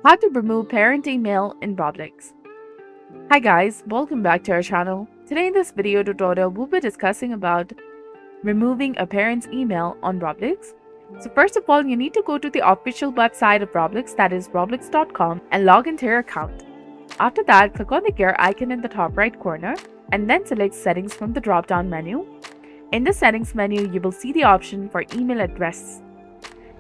How to remove parent email in Roblox. Hi guys, welcome back to our channel. Today in this video tutorial, we'll be discussing about removing a parent's email on Roblox. So first of all, you need to go to the official website of Roblox, that is roblox.com, and log into your account. After that, click on the gear icon in the top right corner and then select settings from the drop-down menu. In the settings menu, you will see the option for email address.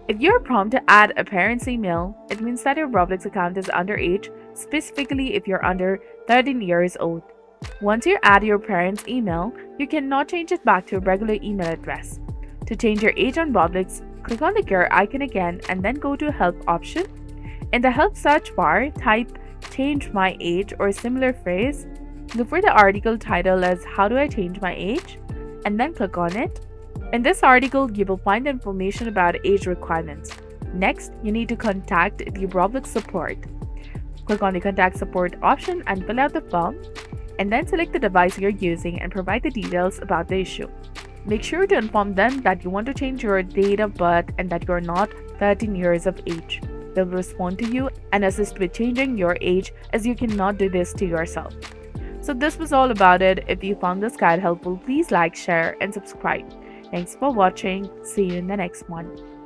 If you're prompted to add a parent's email, it means that your Roblox account is underage, specifically if you're under 13 years old. Once you add your parent's email, you cannot change it back to a regular email address. To change your age on Roblox, click on the gear icon again and then go to Help option. In the Help search bar, type Change My Age or a similar phrase. Look for the article title as How Do I Change My Age? And then click on it. In this article, you will find information about age requirements. Next, you need to contact the Roblox support. Click on the Contact Support option and fill out the form, and then select the device you're using and provide the details about the issue. Make sure to inform them that you want to change your date of birth and that you're not 13 years of age. They'll respond to you and assist with changing your age, as you cannot do this to yourself. So this was all about it. If you found this guide helpful, please like, share, and subscribe. Thanks for watching. See you in the next one.